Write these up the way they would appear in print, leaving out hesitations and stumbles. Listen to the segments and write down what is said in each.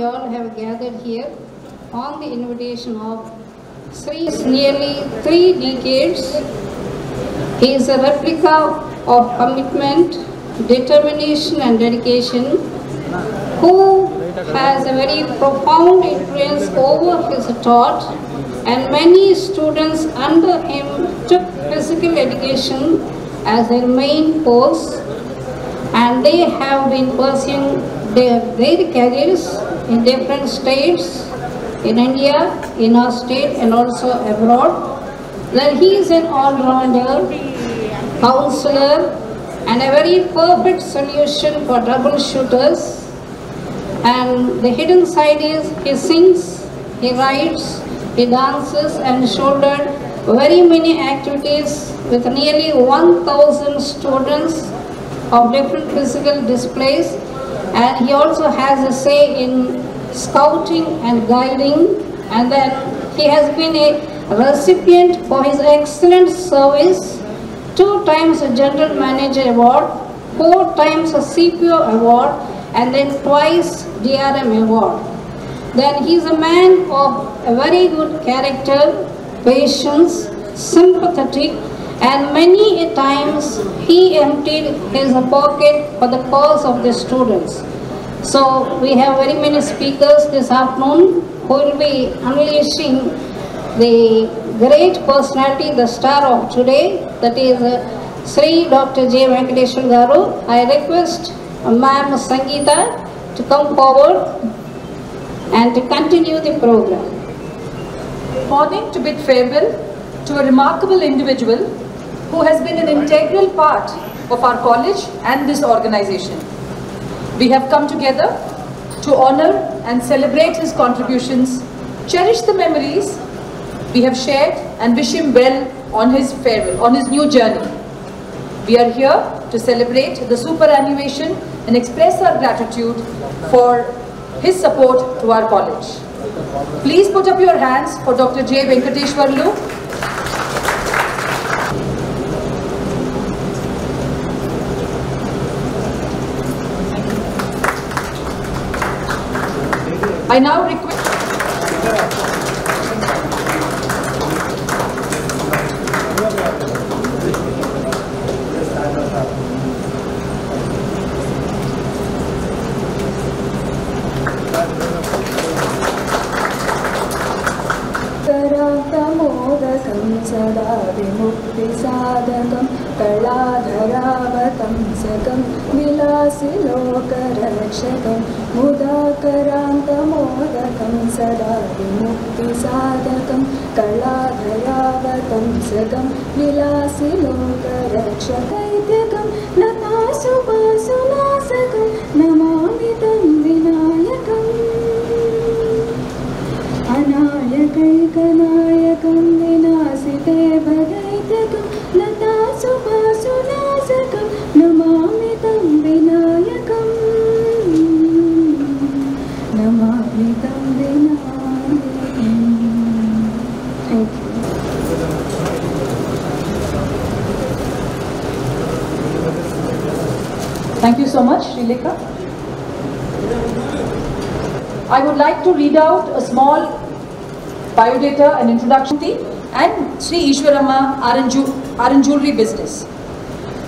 all have gathered here on the invitation of Sri. Nearly 3 decades, he is a replica of commitment, determination and dedication, who has a very profound influence over his thought, and many students under him took physical education as their main course, and they have been pursuing their careers in different states, in India, in our state and also abroad. That he is an all-rounder, counselor and a very perfect solution for troubleshooters. And the hidden side is he sings, he writes, he dances and shouldered very many activities with nearly 1,000 students of different physical displays, and he also has a say in scouting and guiding, and then he has been a recipient for his excellent service, 2 times a General Manager Award, 4 times a CPO Award, and then twice DRM Award. Then he is a man of a very good character, patience, sympathetic, and many a times he emptied his pocket for the cause of the students. So we have very many speakers this afternoon who will be unleashing the great personality, the star of today, that is Sri Dr. J. Venkateshwar Garu. I request Ma'am Sangeeta to come forward and to continue the program. Morning to bid farewell to a remarkable individual who has been an integral part of our college and this organization. We have come together to honor and celebrate his contributions, cherish the memories we have shared, and wish him well on his farewell, on his new journey. We are here to celebrate the superannuation and express our gratitude for his support to our college. Please put up your hands for Dr. J. Venkateshwarlu. I now request सदा विमुक्तिसाधकं कलाधरावतं सकं विलासिलोकरक्षकं मुदाकरान्तमोदकं सदा विमुक्तिसाधकं कलाधरावतं सकं विलासिलोकरक्षकैत्यकं लतासुभासुनासकं नमामि तं विनायकम् अनायकैकनायकं विनाशिते भगैत्यकं लतासुभासुनासकं नमामि तं विनायकम् नमामि तं विनायकम्. Thank you. Thank you so much, Srilekha. I would like to read out a small biodata and introduction and Sri Ishwarama Aran Jewelry business.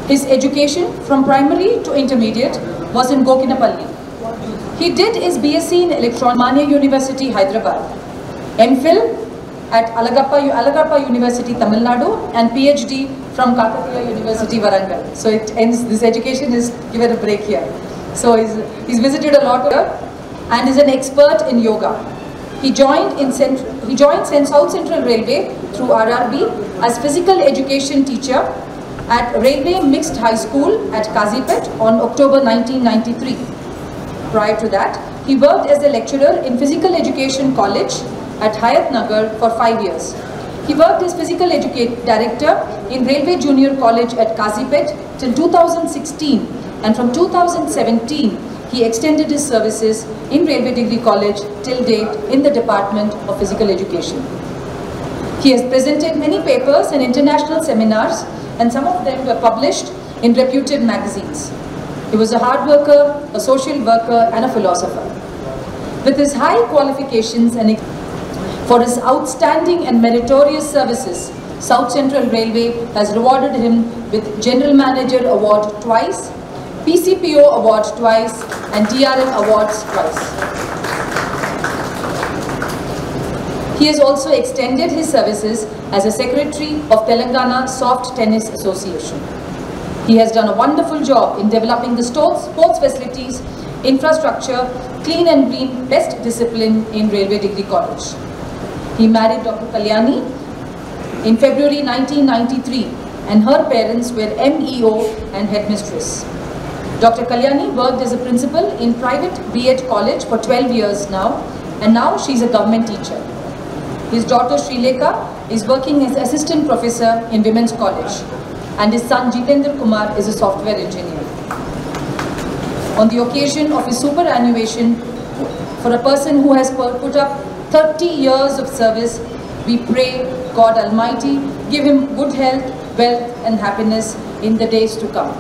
His education from primary to intermediate was in Gokinapalli. He did his BSc in Electronics, Manya University, Hyderabad, MPhil at Alagappa University, Tamil Nadu, and PhD from Kakatiya University, Warangal. So it ends, this education is given a break here. So he's visited a lot here and is an expert in yoga. He joined South Central Railway through RRB as physical education teacher at Railway Mixed High School at Kazipet on October 1993. Prior to that, he worked as a lecturer in Physical Education College at Hayat Nagar for 5 years. He worked as physical director in Railway Junior College at Kazipet till 2016, and from 2017, he extended his services in Railway Degree College till date in the Department of Physical Education. He has presented many papers and international seminars, and some of them were published in reputed magazines. He was a hard worker, a social worker, and a philosopher. With his high qualifications and for his outstanding and meritorious services, South Central Railway has rewarded him with General Manager Award twice, PCPO Award twice, and DRM Awards twice. He has also extended his services as a Secretary of Telangana Soft Tennis Association. He has done a wonderful job in developing the sports facilities, infrastructure, clean and green, best discipline in Railway Degree College. He married Dr. Kalyani in February 1993 and her parents were MEO and headmistress. Dr. Kalyani worked as a principal in private B.Ed college for 12 years now, and now she is a government teacher. His daughter Srilekha is working as assistant professor in Women's College, and his son Jitendra Kumar is a software engineer. On the occasion of his superannuation for a person who has put up 30 years of service, we pray God Almighty give him good health, wealth and happiness in the days to come.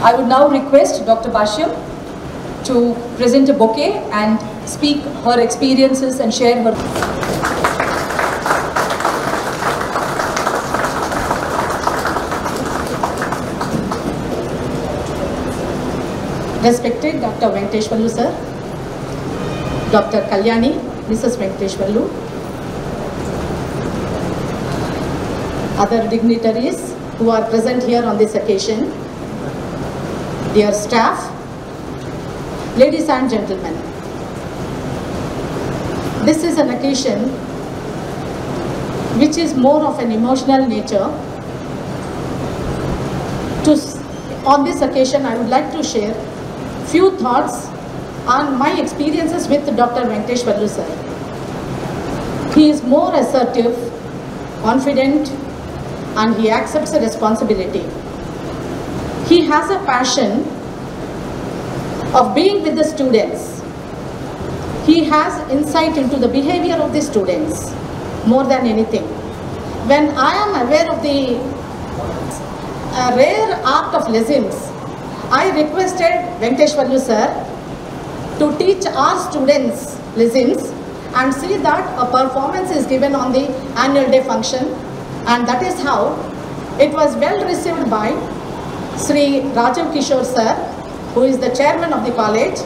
I would now request Dr. Basham to present a bouquet and speak her experiences and share her. Respected Dr. Venkateshwarlu sir, Dr. Kalyani, Mrs. Venkateshwarlu, other dignitaries who are present here on this occasion, dear staff, ladies and gentlemen. This is an occasion which is more of an emotional nature. On this occasion, I would like to share few thoughts on my experiences with Dr. Venkateshwarlu sir. He is more assertive, confident, and he accepts the responsibility. He has a passion of being with the students. He has insight into the behavior of the students more than anything. When I am aware of the rare art of lessons, I requested Venkateshwarlu sir to teach our students lessons and see that a performance is given on the annual day function, and that is how it was well received by Sri Rajiv Kishore sir, who is the chairman of the college,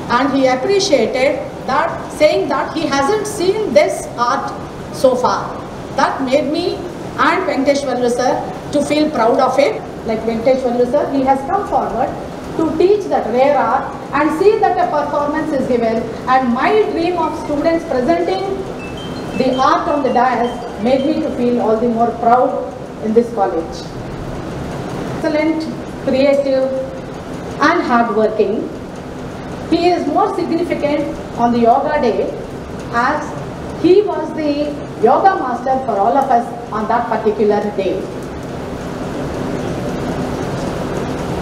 and he appreciated that, saying that he hasn't seen this art so far. That made me and Venkateshwarlu sir to feel proud of it. Like Venkateshwarlu sir, he has come forward to teach that rare art and see that a performance is given, and my dream of students presenting the art on the dais made me to feel all the more proud in this college. Excellent, creative and hardworking. He is more significant on the yoga day as he was the yoga master for all of us on that particular day.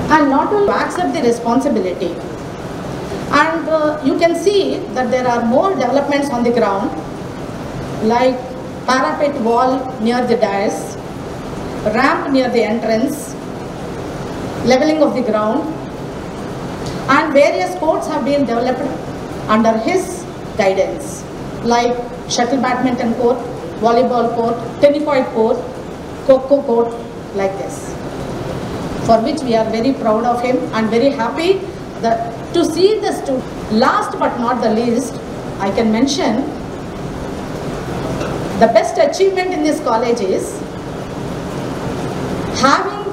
And not only accept the responsibility. And you can see that there are more developments on the ground, like parapet wall near the dais, ramp near the entrance, leveling of the ground, and various courts have been developed under his guidance, like shuttle badminton court, volleyball court, tennis court, coco court, like this, for which we are very proud of him and very happy that to see the student. Last but not the least, I can mention the best achievement in this college is having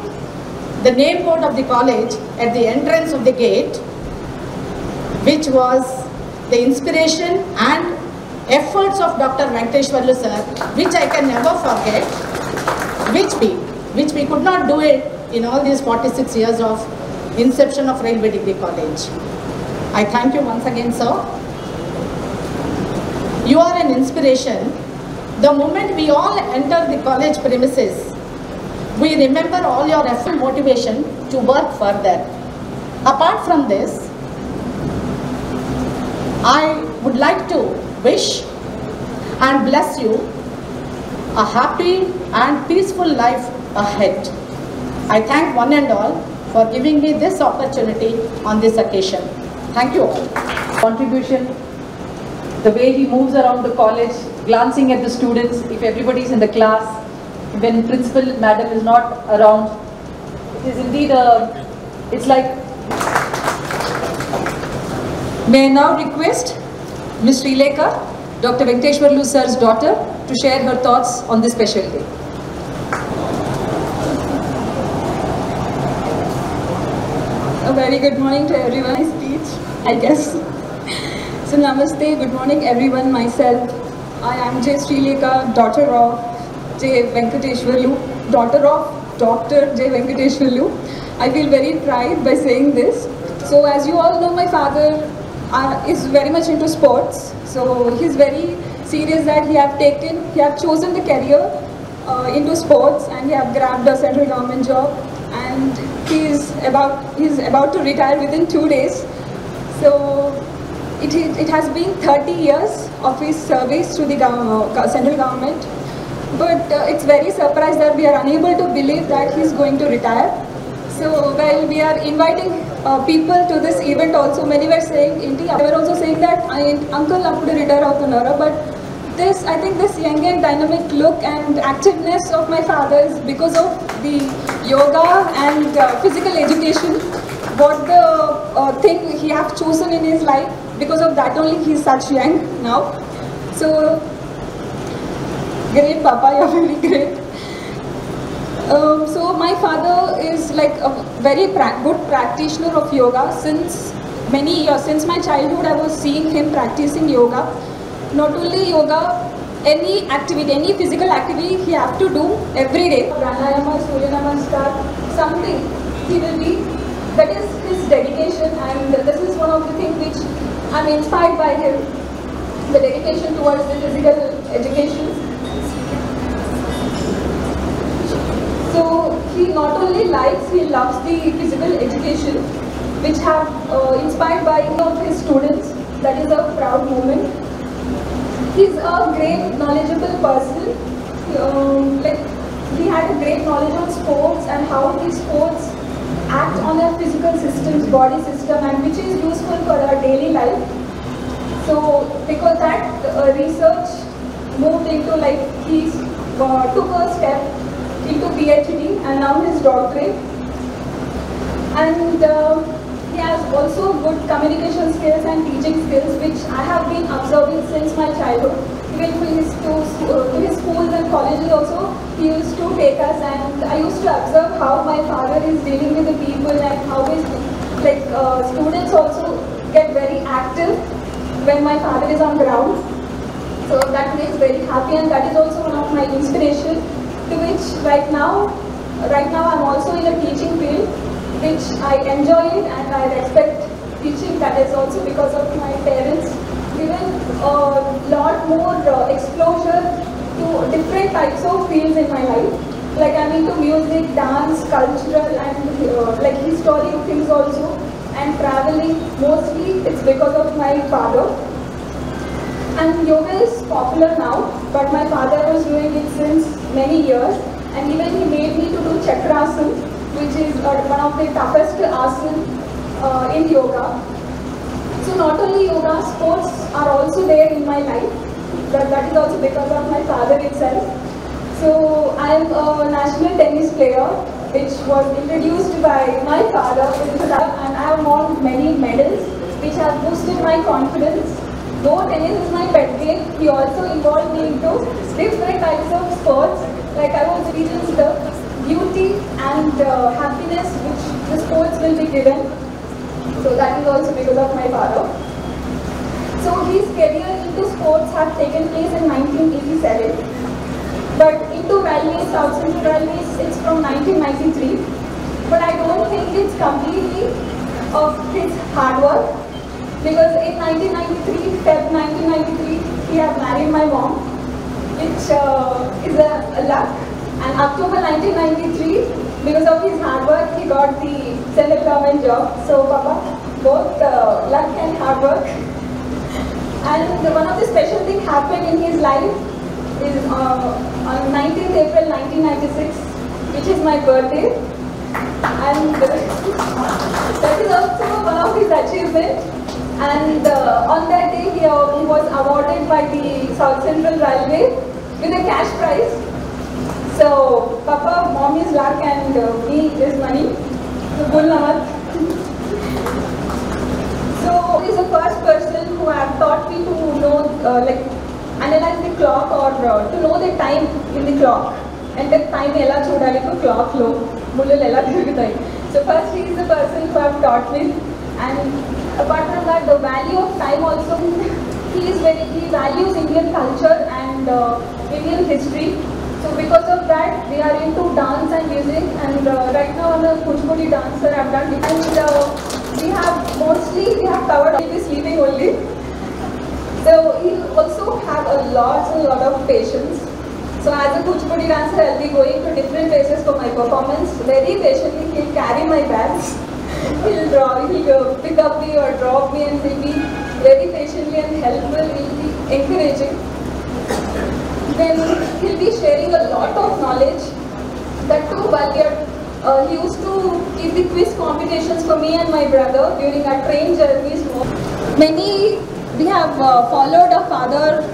the name board of the college at the entrance of the gate, which was the inspiration and efforts of Dr. Venkateshwarlu sir, which I can never forget, which we could not do it in all these 46 years of inception of Railway Degree College. I thank you once again, sir. You are an inspiration. The moment we all enter the college premises, we remember all your effort and motivation to work further. Apart from this, I would like to wish and bless you a happy and peaceful life ahead. I thank one and all for giving me this opportunity on this occasion. Thank you all. Contribution, the way he moves around the college, glancing at the students, if everybody is in the class, when principal madam is not around, it is indeed it's like. May I now request Ms. Srilekha, Dr. Venkateshwarlu sir's daughter, to share her thoughts on this special day. A very good morning to everyone. My speech, I guess. So namaste, good morning everyone. Myself, I am J. Srilekha, daughter of J. Venkateshwarlu, daughter of Dr. J. Venkateshwarlu. I feel very pride by saying this. So as you all know, my father is very much into sports. So he's very serious that he have chosen the career into sports, and he have grabbed a central government job, and he's about to retire within 2 days. So it has been 30 years of his service to the central government, but it's very surprised that we are unable to believe that he's going to retire. So while we are inviting people to this event also, many were saying, they were also saying that uncle appudu retire avutunnaru, but I think this young and dynamic look and activeness of my father is because of the yoga and physical education, what the thing he have chosen in his life. Because of that only he is such young now. So great Papa, you are very great. So my father is like a very good practitioner of yoga since many years. Since my childhood I was seeing him practicing yoga. Not only yoga, any activity, any physical activity he have to do every day. Pranayama, Surya Namaskar, something he will be, that is his dedication, and this is one of the things which I'm inspired by him, the dedication towards the physical education. So he not only likes, he loves the physical education, which have inspired by one of his students. That is a proud moment. He's a great knowledgeable person. He had a great knowledge on sports and how these sports act on our physical systems, body system, and which is useful for our daily life. So because that research moved into, he took a step into PhD and now his doctorate. And he has also good communication skills and teaching skills, which I have been observing since my childhood. Even to his schools and colleges also, he used to take us, and I used to observe how my father is dealing with the people, and how his students also get very active when my father is on ground. So that makes very happy, and that is also one of my inspiration, to which right now I'm also in a teaching field, which I enjoy it and I respect teaching. That is also because of my parents given a lot more exposure to different types of fields in my life. Like I'm into music, dance, cultural, and historic things also, and traveling. Mostly it's because of my father. And yoga is popular now, but my father was doing it since many years, and even he made me to do chakrasana, which is one of the toughest asana in yoga. So not only yoga, sports are also there in my life, but that is also because of my father itself. So I am a national tennis player, which was introduced by my father, and I have won many medals, which have boosted my confidence. Though tennis is my pet game, he also involved me into different types of sports. Like I was experiencing the beauty and happiness which the sports will be given. So that is also because of my father. So his career into sports had taken place in 1987. But into rallies, South Central rallies, it's from 1993. But I don't think it's completely of his hard work. Because in 1993, Feb 1993, he had married my mom, which is a luck. And October 1993, because of his hard work, he got the central government job. So, Papa, both luck and hard work. And one of the special things happened in his life is on 19th April 1996, which is my birthday. I and that is also one of his achievements. And on that day, he was awarded by the South Central Railway with a cash prize. So, Papa, mom is luck and me is money. So, Gul Namat. So, he is the first person who have taught me to know, analyze the clock or to know the time in the clock. And the time ela chodali to clock lo, mulul ela tirugutayi. So, first he is the person who have taught me. And apart from that, the value of time also, he values Indian culture and Indian history. So because of that, we are into dance and music, and right now I'm a Kuchipudi dancer. I've done it, and we have covered. He'll be sleeping only. So he also have a lot of patience. So as a Kuchipudi dancer, I'll be going to different places for my performance. Very patiently, he'll carry my bags. He'll pick up me or drop me, and he'll be very patiently and helpful. He'll be encouraging. Then he'll be sharing a lot of knowledge. That too, while he used to keep the quiz competitions for me and my brother during our train journeys. We have followed our father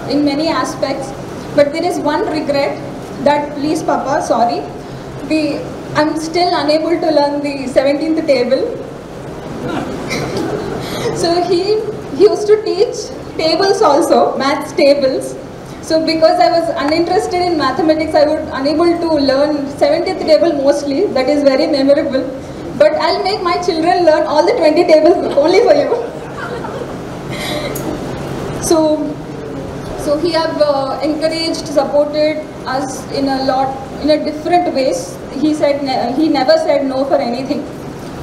in many aspects, but there is one regret that, please Papa, sorry, I'm still unable to learn the 17th table. So he used to teach tables also, maths tables. So because I was uninterested in mathematics, I was unable to learn 70th table mostly. That is very memorable. But I'll make my children learn all the 20 tables only for you. So he have encouraged, supported us in a different ways. He said he never said no for anything.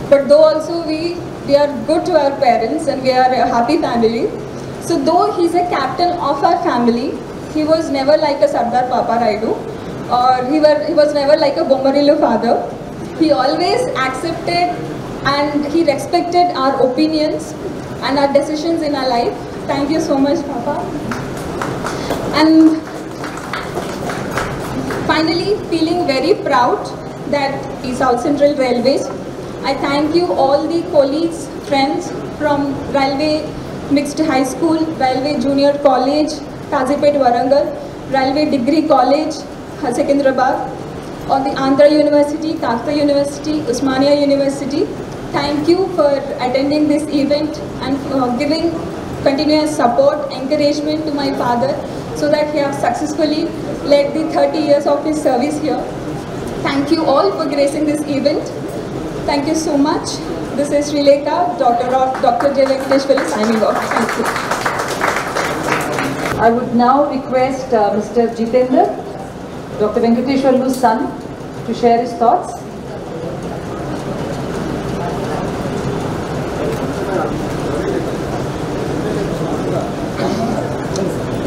But though also we are good to our parents and we are a happy family. So though he's a captain of our family, he was never like a Sardar Papa Raidu, or he was never like a Bommarillu father. He always accepted and he respected our opinions and our decisions in our life. Thank you so much, Papa. And finally, feeling very proud that the South Central Railways, I thank you all the colleagues, friends from Railway Mixed High School, Railway Junior College, Kazipet Warangal, Railway Degree College, Secunderabad, or the Andhra University, Kakta University, Usmania University. Thank you for attending this event and for giving continuous support, encouragement to my father so that he has successfully led the 30 years of his service here. Thank you all for gracing this event. Thank you so much. This is Srilekha, daughter of Dr. J. Venkateshwarlu, signing off. Thank you. I would now request Mr. Jitendra, Dr. Venkateshwarlu's son, to share his thoughts.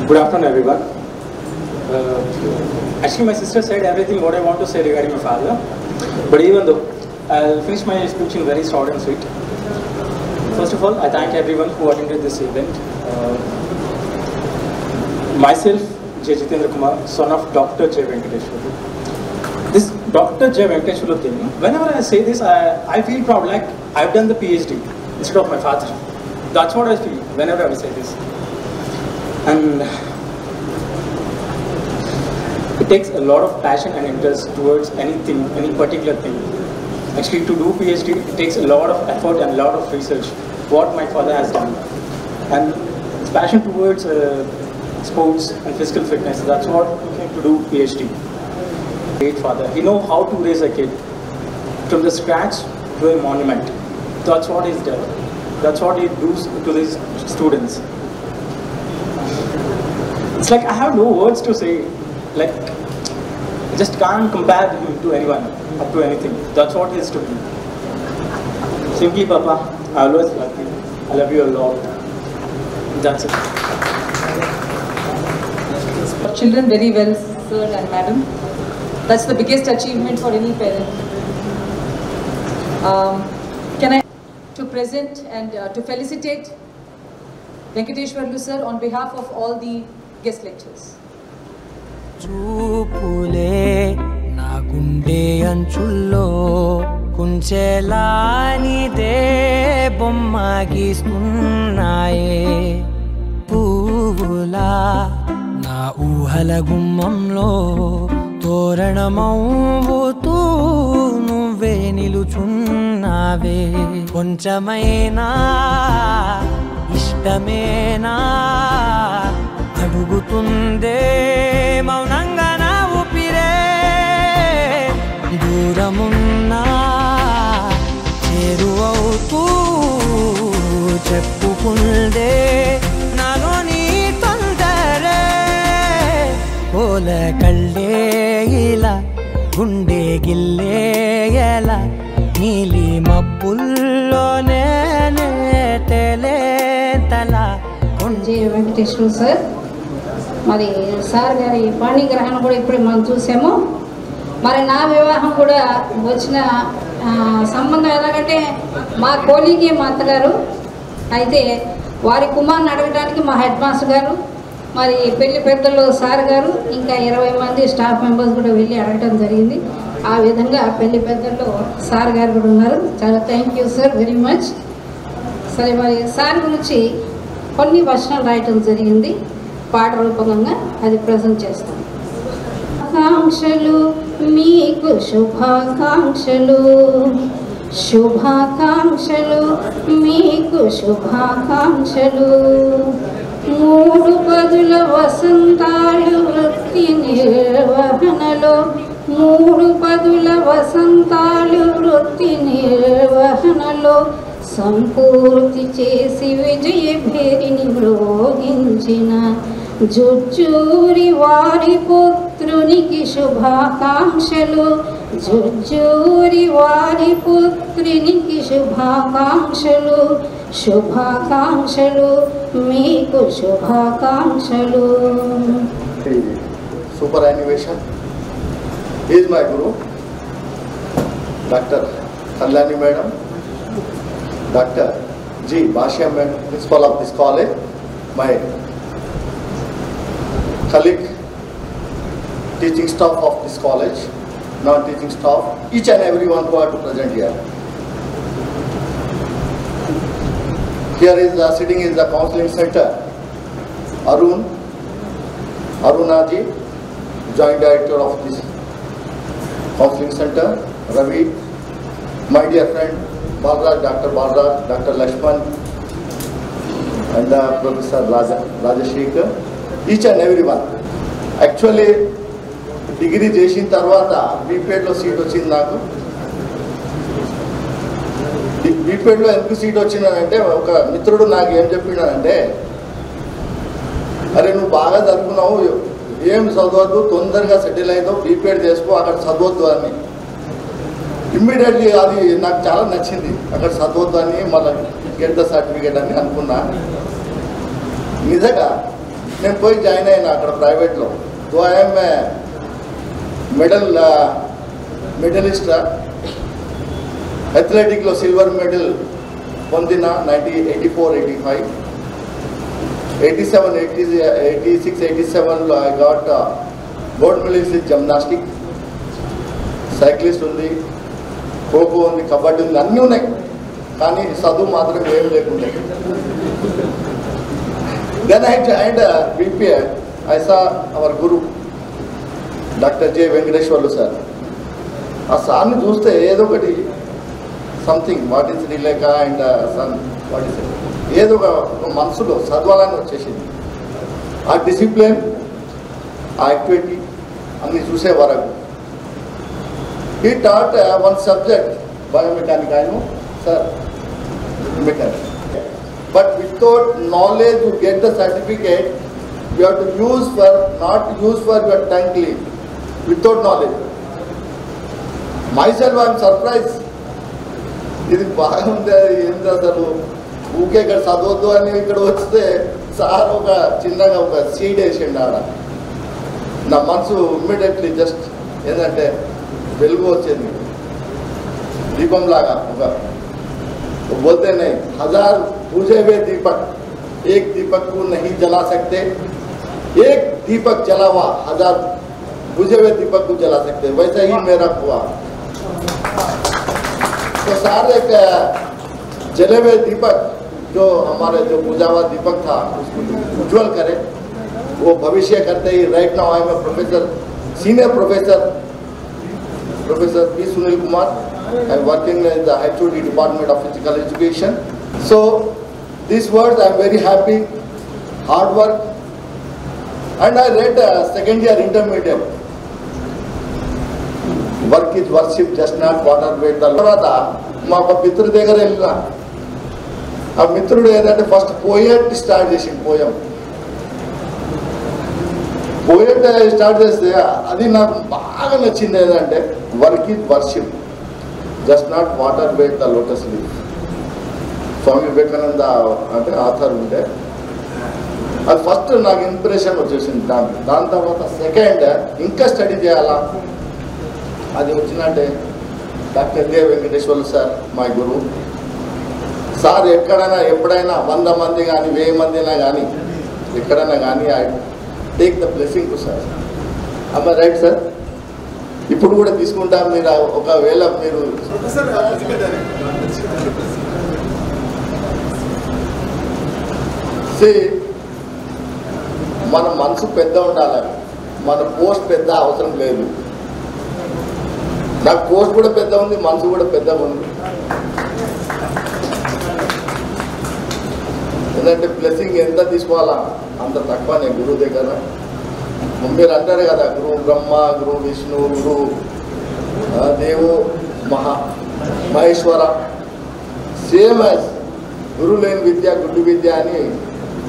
Good afternoon, everyone. Actually, my sister said everything what I want to say regarding my father. But even though, I'll finish my speech in very short and sweet. First of all, I thank everyone who attended this event. Myself, J. Jitendra Kumar, son of Dr. J. Venkateshwarlu. This Dr. J. Venkateshwarlu thing, whenever I say this, I feel proud, like I've done the PhD instead of my father. That's what I feel whenever I say this. And it takes a lot of passion and interest towards anything, any particular thing. Actually, to do PhD, it takes a lot of effort and a lot of research, what my father has done. And his passion towards sports and physical fitness, that's what took him to do PhD. Great father. He knows how to raise a kid from the scratch to a monument. That's what he's done. That's what he does to his students. It's like I have no words to say. Like, I just can't compare him to anyone, up to anything. That's what he is to me. Simply, Papa, I always love you. I love you a lot. That's it. Children very well, sir and madam. That's the biggest achievement for any parent. Can I to present and to felicitate Venkateshwarlu sir on behalf of all the guest lecturers. చూపులే నా గుండె అంచుల్లో కుంచెలా నీదే బొమ్మ గీస్తున్నాయే పువ్వులా నా ఊహల గుమ్మంలో తోరణమవుతూ నువ్వే నిలుచున్నావే కొంచెమైనా ఇష్టమేనా అడుగుతుందే మౌనంగా నా ఊపిరే దూరమున్నా చేరువవుతూ చెప్పుకుందే నాలోని తొందరే పోల కళ్ళే ఇలా గుండె గిల్లే ఎలా నీలి మబ్బుల్లోనే తేలేతలా జే వెంకటేశ్వర సార్ మరి సార్ గారి పాణిగ్రహణం కూడా ఇప్పుడు మనం చూసాము. మరి నా వివాహం కూడా వచ్చిన సంబంధం ఎలాగంటే మా కోలీకి మా అత్తగారు అయితే వారి కుమార్ని అడగడానికి మా హెడ్ మాస్టర్ గారు మరి పెళ్లి పెద్దలు సార్ గారు ఇంకా 20 మంది స్టాఫ్ మెంబర్స్ కూడా వెళ్ళి అడగడం జరిగింది. ఆ విధంగా పెళ్లి పెద్దల్లో సార్ గారు కూడా ఉన్నారు. చాలా thank you sir very much. సరే మరి సార్ గురించి కొన్ని వచనాలు రాయటం జరిగింది పాట రూపకంగా, అది ప్రజెంట్ చేస్తాం. ఆకాంక్షలు మీకు శుభాకాంక్షలు, శుభాకాంక్షలు మీకు శుభాకాంక్షలు. 3 పదుల వసంతాలు వృత్తి నిర్వహణలో, 3 పదుల వసంతాలు వృత్తి నిర్వహణలో సంపూర్తి చేసి విజయ భేరిని మ్రోగించిన జుజ్జూరి వారి పుత్రునికి శుభాకాంక్షలు, జుజ్జూరి వారి పుత్రునికి శుభాకాంక్షలు, శుభాకాంక్షలు మీకు శుభాకాంక్షలు. Super animation is my Guru doctor Kalyani madam, Dr. G. Bashya Madam, principal of this college, my colleague, teaching staff of this college, non-teaching staff, each and everyone who are to present here. Here is sitting is the counseling center. Arunaji, joint director of this counseling center. Ravi, my dear friend. Balraj, Dr. Balraj, Dr. Lakshman, and Professor Rajashekar, each and everyone. Actually, degree చేసిన తర్వాత బీపీఎడ్లో seat వచ్చింది నాకు. బీపీఎడ్లో ఎందుకు seat వచ్చిందంటే ఒక మిత్రుడు నాకు ఏం చెప్పినాడంటే, అరే నువ్వు బాగా చదువుకున్నావు, ఏం చదవద్దు, తొందరగా సెటిల్ అయిందో బీపీఎడ్ చేసుకో, అక్కడ చదవద్దు అని. ఇమ్మీడియట్లీ అది నాకు చాలా నచ్చింది. అక్కడ చదవద్దు అని మళ్ళీ గెట్ ద సర్టిఫికేట్ అని అనుకున్నా. నిజంగా నేను పోయి జాయిన్ అయినా అక్కడ ప్రైవేట్లో. సో ఐఎమ్ మెడలిస్ట్, అథ్లెటిక్లో సిల్వర్ మెడల్ పొందిన 1984-85, 86-87లో I got gold medals in gymnastic, cyclist ఉంది, ఖోఖో ఉంది, కబడ్డీ ఉంది, అన్నీ ఉన్నాయి. కానీ చదువు మాత్రం ఏం లేకుండే. Then I joined BPEd. I saw our guru doctor J Venkateswarlu sir. ఆ సార్ని చూస్తే ఏదో ఒకటి సంథింగ్ వాట్ ఈస్ రిలేక అండ్ సన్ వాట్ ఈస్ ఏదో ఒక మనసులో చదవాలని వచ్చేసింది. ఆ డిసిప్లిన్, ఆ యాక్టివిటీ అన్నీ చూసే వరకు. He taught one subject, biomechanics, I know, sir, mechanics. But without knowledge, you get the certificate, you have to use for, not use for your tongue clean, without knowledge. Myself, I am surprised. ఇది బాగుంది, ఏంటి అసలు ఊకే ఇక్కడ చదవద్దు అని ఇక్కడ వస్తే sir ఒక చిన్నగా ఒక సీడ్ వేసిండు ఆడ. నా మనసు ఇమ్మీడియట్లీ జస్ట్ ఏంటంటే వెలుగు వచ్చింది దీపంలాగా. ఒక बोलते नहीं 1000 बुझे हुए दीपक एक दीपक को नहीं जला सकते, एक दीपक जला हुआ 1000 बुझे हुए दीपक को जला सकते. वैसा ही मेरा हुआ. सार एक जले हुए दीपक जो हमारे जो बुझावा दीपक था उसको उज्जवल करे, वो भविष्य करते ही। Right now I am a professor, senior professor P. Sunil Kumar. I am working in the HOD Department of Physical Education. So these words I am very happy, hard work, and I read second year intermediate. Work is worship, just not water weight. తర్వాత మా ఒక మిత్రుడి దగ్గర వెళ్ళిన ఆ మిత్రుడు ఏంటంటే first poet start చేసింది. పోయట్ స్టార్ట్ చేస్తే అది నాకు బాగా నచ్చింది. ఏంటంటే work is worship, just not water wait the lotus leaf. Swami Vivekananda అంటే ఆథర్ ఉంటే అది ఫస్ట్ నాకు ఇన్స్పిరేషన్ వచ్చేసింది. దాని తర్వాత సెకండ్ ఇంకా స్టడీ చేయాలా అది వచ్చిందంటే doctor J Venkateswarlu sir my గురువు. సార్ ఎక్కడైనా ఎప్పుడైనా 100 మంది కానీ 1000 మంది అయినా కానీ ఎక్కడైనా కానీ I take the blessing to sir. అమ్మ రైట్ సార్, ఇప్పుడు కూడా తీసుకుంటాం. మీరు ఒకవేళ మీరు మన మనసు పెద్ద ఉండాలి, మన పోస్ట్ పెద్ద అవసరం లేదు. నాకు పోస్ట్ కూడా పెద్ద ఉంది, మనసు కూడా పెద్దగా ఉంది. ఎందుకంటే బ్లెస్సింగ్ ఎంత తీసుకోవాలా అంత తక్కువ. నేను గురువు దగ్గర మీరు అంటారు కదా, గురువు బ్రహ్మ, గురువు విష్ణు, గురువు దేవు మహేశ్వర. సేమ్ యాజ్ గురువు లేని విద్య గుడ్డు విద్య అని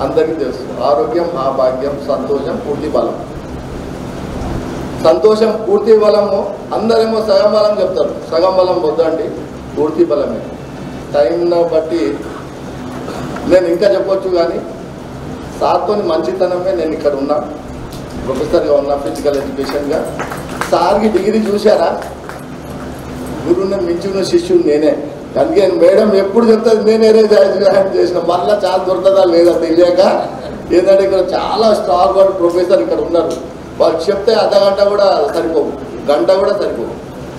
అందరికీ తెలుసు. ఆరోగ్యం మహాభాగ్యం, సంతోషం పూర్తి బలం. సంతోషం పూర్తి బలము, అందరేమో సగం బలం చెప్తారు. సగం బలం వద్దండి, పూర్తి బలమే. టైంను బట్టి నేను ఇంకా చెప్పొచ్చు, కానీ సార్తోని మంచితనమే నేను ఇక్కడ ఉన్నా, ప్రొఫెసర్గా ఉన్నా ఫిజికల్ ఎడ్యుకేషన్గా. సార్కి డిగ్రీ చూశారా, గురువుని మించిన శిష్యుడు నేనే. అందుకే మేడం ఎప్పుడు చెప్తుంది నేనే జాయిన్ చేసిన. మళ్ళీ చాలా దొరుకుతుందా లేదా తెలియక, ఏంటంటే ఇక్కడ చాలా స్ట్రాంగ్ ప్రొఫెసర్ ఇక్కడ ఉన్నారు. వాళ్ళు చెప్తే అర్ధగంట కూడా సరిపోవు, గంట కూడా సరిపోవు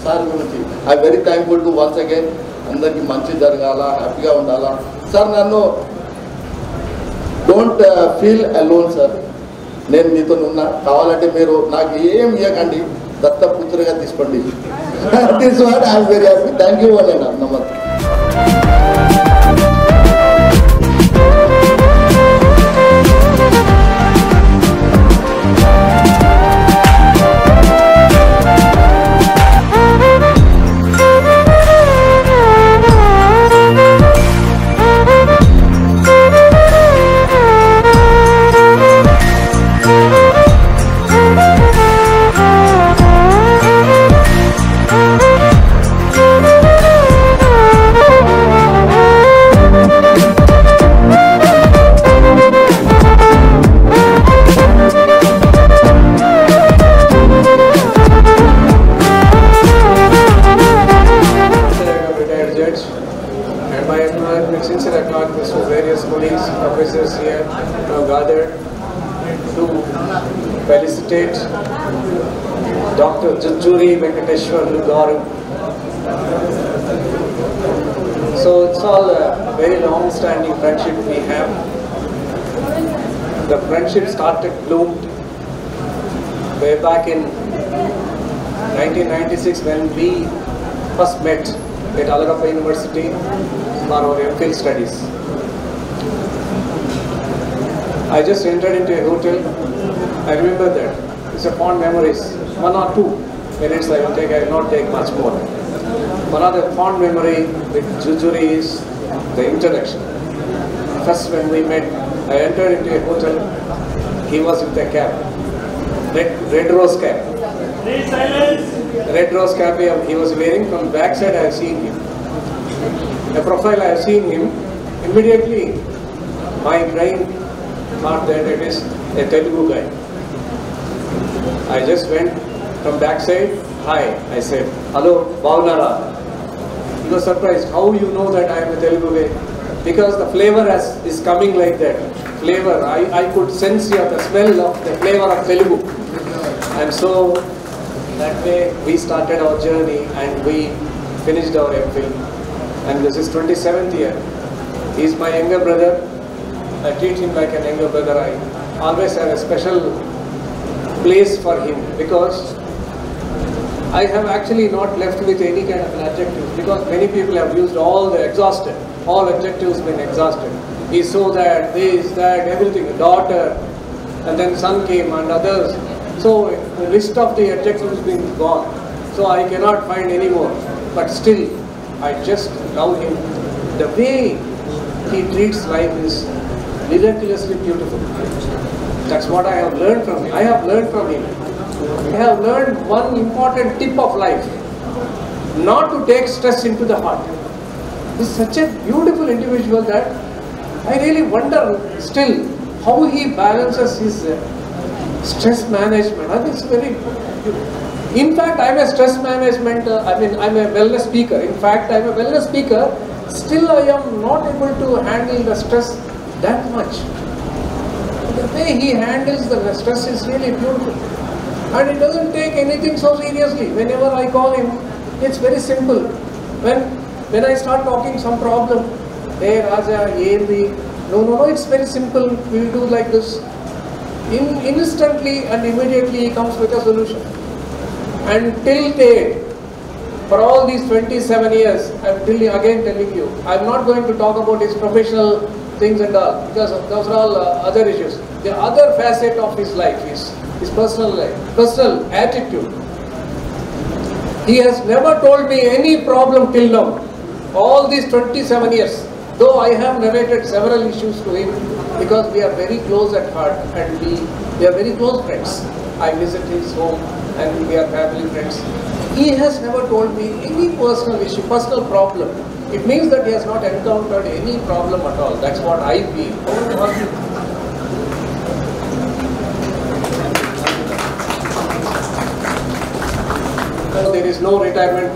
సార్ గురించి. I very thankful to once again. అందరికీ మంచి జరగాల, హ్యాపీగా ఉండాలా. సార్ నన్ను డోంట్ ఫీల్ అలోన్ సార్, నేను మీతో ఉన్నా. కావాలంటే మీరు నాకు ఏం ఇవ్వకండి, దత్తపుత్రుగా తీసుకోండి. This what I am very happy. Thank you అన్న. నమస్తే. sincere acknowledgements to various colleagues, professors here now gathered to felicitate Dr. Jujuri Venkateshwarlu Garu. So it's all a very long-standing friendship we have. The friendship bloomed way back in 1996 when we first met at Alarappa University for our MPhil studies. I just entered into a hotel. I remember that. It's a fond memories. 1 or 2 minutes I will take. I will not take much more. One other fond memory with Jujuri is the introduction. First when we met, I entered into a hotel. He was with a cap, red rose cap. Red rose cap he was wearing. From backside I have seen him. The profile I have seen him. Immediately my brain thought that it is a Telugu guy. I just went from backside. Hi, I said. Hello, Bhavnara. He was surprised. How you know that I am a Telugu guy? Because the flavor is coming like that. Flavor. I could sense here the smell of the flavor of Telugu. And so that way we started our journey and we finished our MPhil. and this is 27th year. He is my younger brother. I treat him like an younger brother. I always have a special place for him because I have actually not left with any kind of an adjective, because many people have used all the exhausted, all adjectives been exhausted. He's so that, this, that, everything, a daughter, and then son came and others. So the list of the adjectives been gone. So I cannot find any more. But still, I just love him. The way he treats life is miraculously beautiful. That's what I have learned from him. I have learned from him. I have learned one important tip of life: not to take stress into the heart. He's such a beautiful individual that I really wonder still how he balances his stress management. I think it's very beautiful. In fact, I'm a stress management, I'm a wellness speaker. In fact, I'm a wellness speaker. Still, I am not able to handle the stress that much. The way he handles the stress is really beautiful. And he doesn't take anything so seriously. Whenever I call him, it's very simple. When I start talking some problem, hey Raja, no, it's very simple. We'll do like this. Instantly and immediately he comes with a solution. And till date, for all these 27 years, I'm again telling you, I'm not going to talk about his professional things and all, because those are all other issues. The other facet of his life is his personal life, personal attitude. He has never told me any problem till now. All these 27 years, though I have narrated several issues to him, because we are very close at heart and we are very close friends. I visit his home and we are family friends. He has never told me any personal issue, personal problem. It means that he has not encountered any problem at all. That's what I feel. There is no retirement